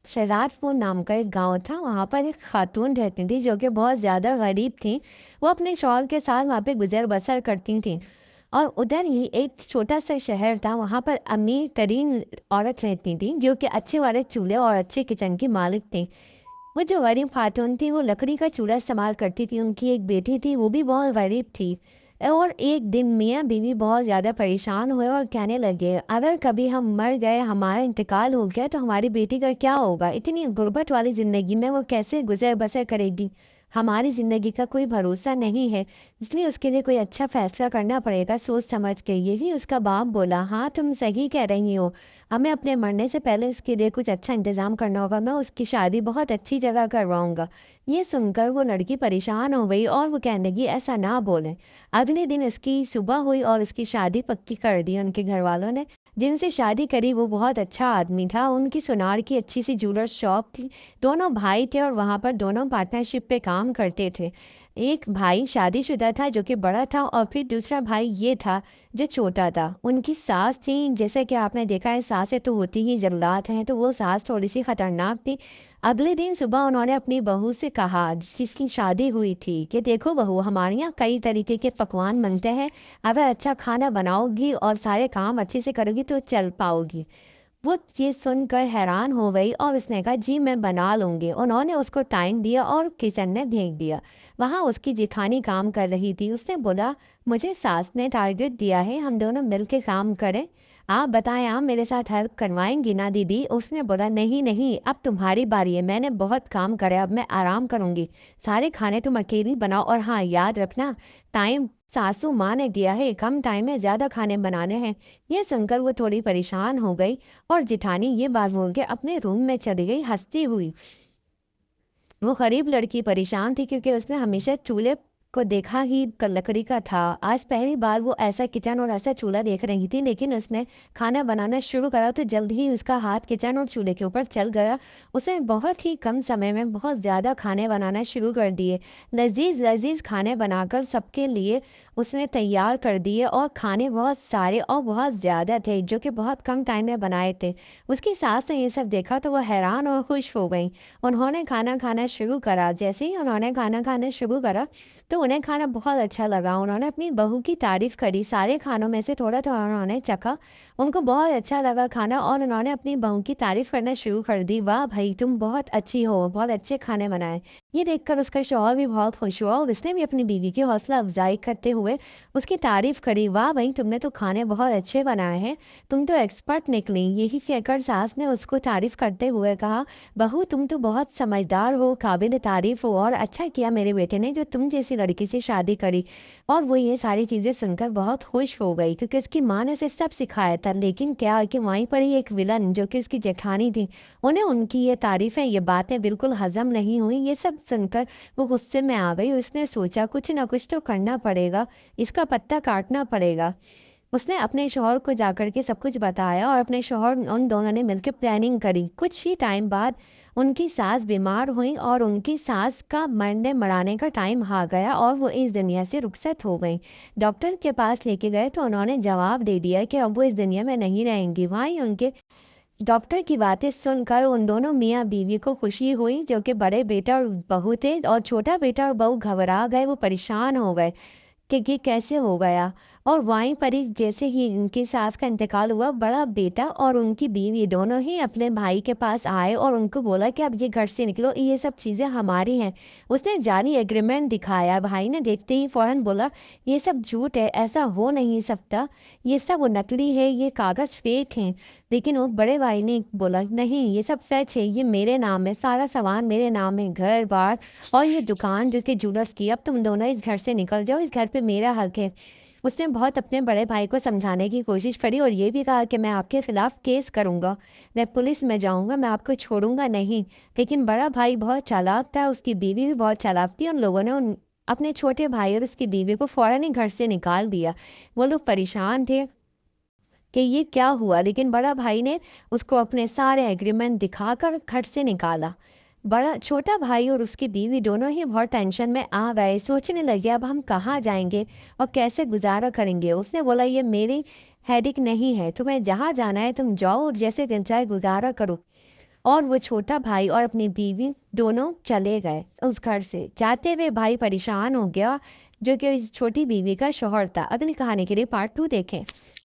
शहजादपुर नाम का एक गांव था। वहां पर एक खातून रहती थी जो कि बहुत ज़्यादा गरीब थी। वो अपने शौहर के साथ वहाँ पे गुजर बसर करती थी। और उधर ही एक छोटा सा शहर था, वहाँ पर अमीर तरीन औरत रहती थी जो कि अच्छे वाले चूल्हे और अच्छे किचन की मालिक थी। वो जो गरीब खातून थी वो लकड़ी का चूल्हा इस्तेमाल करती थी। उनकी एक बेटी थी, वो भी बहुत गरीब थी। और एक दिन मियाँ बीवी बहुत ज़्यादा परेशान हुए और कहने लगे, अगर कभी हम मर गए, हमारा इंतकाल हो गया, तो हमारी बेटी का क्या होगा? इतनी गुर्बत वाली ज़िंदगी में वो कैसे गुजर बसर करेगी? हमारी ज़िंदगी का कोई भरोसा नहीं है, इसलिए उसके लिए कोई अच्छा फैसला करना पड़ेगा सोच समझ के। यही उसका बाप बोला, हाँ तुम सही कह रही हो, हमें अपने मरने से पहले उसके लिए कुछ अच्छा इंतज़ाम करना होगा। मैं उसकी शादी बहुत अच्छी जगह करवाऊंगा। ये सुनकर वो लड़की परेशान हो गई और वो कहने लगी, ऐसा ना बोलें। अगले दिन उसकी सुबह हुई और उसकी शादी पक्की कर दी उनके घर वालों ने। जिनसे शादी करी वो बहुत अच्छा आदमी था, उनकी सुनार की अच्छी सी ज्वेलर्स शॉप थी। दोनों भाई थे और वहाँ पर दोनों पार्टनरशिप पे काम करते थे। एक भाई शादीशुदा था जो कि बड़ा था, और फिर दूसरा भाई ये था जो छोटा था। उनकी सास थी, जैसे कि आपने देखा है सासें तो होती ही जल्लाद हैं, तो वो सास थोड़ी सी खतरनाक थी। अगले दिन सुबह उन्होंने अपनी बहू से कहा, जिसकी शादी हुई थी, कि देखो बहू, हमारे यहाँ कई तरीके के पकवान बनते हैं, अगर अच्छा खाना बनाओगी और सारे काम अच्छे से करोगी तो चल पाओगी। वो ये सुनकर हैरान हो गई और उसने कहा, जी मैं बना लूँगी। उन्होंने उसको टाइम दिया और किचन में भेज दिया। वहाँ उसकी जेठानी काम कर रही थी। उसने बोला, मुझे सास ने टारगेट दिया है, हम दोनों मिल के काम करें। आप बताएं, आप मेरे साथ हेल्प करवाएंगी ना दीदी? उसने बोला, नहीं नहीं, अब तुम्हारी बारी है, मैंने बहुत काम करा, अब मैं आराम करूँगी। सारे खाने तुम अकेली बनाओ, और हाँ याद रखना, टाइम सासू माँ ने दिया है, कम टाइम में ज़्यादा खाने बनाने हैं। ये सुनकर वो थोड़ी परेशान हो गई और जेठानी ये बात बोल के अपने रूम में चली गई हंसती हुई। वो गरीब लड़की परेशान थी क्योंकि उसने हमेशा चूल्हे को देखा ही लकड़ी का था। आज पहली बार वो ऐसा किचन और ऐसा चूल्हा देख रही थी, लेकिन उसने खाना बनाना शुरू करा तो जल्द ही उसका हाथ किचन और चूल्हे के ऊपर चल गया। उसने बहुत ही कम समय में बहुत ज़्यादा खाने बनाना शुरू कर दिए। लजीज लजीज खाने बनाकर सबके लिए उसने तैयार कर दिए, और खाने बहुत सारे और बहुत ज़्यादा थे जो कि बहुत कम टाइम में बनाए थे। उसकी सास ने ये सब देखा तो वह हैरान और खुश हो गई। उन्होंने खाना खाना शुरू करा। जैसे ही उन्होंने खाना खाना शुरू करा तो उन्हें खाना बहुत अच्छा लगा। उन्होंने अपनी बहू की तारीफ करी, सारे खानों में से थोड़ा थोड़ा उन्होंने चखा। उनको बहुत अच्छा लगा खाना और उन्होंने अपनी बहू की तारीफ करना शुरू कर दी, वाह भाई तुम बहुत अच्छी हो, बहुत अच्छे खाने बनाए। ये देखकर उसका शौहर भी बहुत खुश हुआ और उसने भी अपनी बीवी की हौसला अफजाई करते हुए उसकी तारीफ करी, वाह भाई तुमने तो खाने बहुत अच्छे बनाए हैं, तुम तो एक्सपर्ट निकली। यही कहकर सास ने उसको तारीफ करते हुए कहा, बहू तुम तो बहुत समझदार हो, काबिल तारीफ हो, और अच्छा किया मेरे बेटे ने जो तुम जैसी लड़की से शादी करी। और वो ये सारी चीज़ें सुनकर बहुत खुश हो गई क्योंकि उसकी माँ ने उसे सब सिखाया था। लेकिन क्या कि वहीं पर ही एक विलन जो कि उसकी जेठानी थी, उन्हें उनकी ये तारीफें, ये बातें बिल्कुल हजम नहीं हुई। ये सब सुनकर वो गुस्से में आ गई। उसने सोचा कुछ ना कुछ तो करना पड़ेगा, इसका पत्ता काटना पड़ेगा। उसने अपने शौहर को जाकर के सब कुछ बताया और अपने शौहर उन दोनों ने मिलकर प्लानिंग करी। कुछ ही टाइम बाद उनकी सास बीमार हुई और उनकी सास का मरने मराने का टाइम आ गया और वो इस दुनिया से रुखसत हो गई। डॉक्टर के पास लेके गए तो उन्होंने जवाब दे दिया कि अब वो इस दुनिया में नहीं रहेंगी। वहीं उनके डॉक्टर की बातें सुनकर उन दोनों मियाँ बीवी को खुशी हुई, जो कि बड़े बेटा और बहू थे, और छोटा बेटा और बहू घबरा गए, वो परेशान हो गए कि ये कैसे हो गया। और वहीं पर ही जैसे ही इनकी सास का इंतकाल हुआ, बड़ा बेटा और उनकी बीवी दोनों ही अपने भाई के पास आए और उनको बोला कि अब ये घर से निकलो, ये सब चीज़ें हमारी हैं। उसने जाली एग्रीमेंट दिखाया। भाई ने देखते ही फौरन बोला, ये सब झूठ है, ऐसा हो नहीं सकता, ये सब वो नकली है, ये कागज़ फेक हैं। लेकिन वो बड़े भाई ने बोला, नहीं ये सब सच है, ये मेरे नाम है, सारा सामान मेरे नाम है, घर बार और ये दुकान जिसके ज्वेलर्स की। अब तुम दोनों इस घर से निकल जाओ, इस घर पे मेरा हक है। उसने बहुत अपने बड़े भाई को समझाने की कोशिश करी और ये भी कहा कि मैं आपके खिलाफ केस करूंगा, मैं पुलिस में जाऊंगा, मैं आपको छोड़ूंगा नहीं। लेकिन बड़ा भाई बहुत चालाक था, उसकी बीवी भी बहुत चालाक थी। उन लोगों ने अपने छोटे भाई और उसकी बीवी को फौरन ही घर से निकाल दिया। वो लोग परेशान थे कि ये क्या हुआ, लेकिन बड़ा भाई ने उसको अपने सारे एग्रीमेंट दिखाकर घर से निकाला। बड़ा छोटा भाई और उसकी बीवी दोनों ही बहुत टेंशन में आ गए, सोचने लगे अब हम कहाँ जाएंगे और कैसे गुजारा करेंगे। उसने बोला, ये मेरी हेडिक नहीं है, तुम्हें जहाँ जाना है तुम जाओ और जैसे दिन चाहे गुजारा करो। اور وہ چھوٹا بھائی اور اپنی بیوی دونوں چلے گئے اس گھر سے۔ جاتے ہوئے بھائی پریشان ہو گیا جو کہ چھوٹی بیوی کا شوہر تھا۔ اگلی کہانی کے لیے پارٹ 2 دیکھیں۔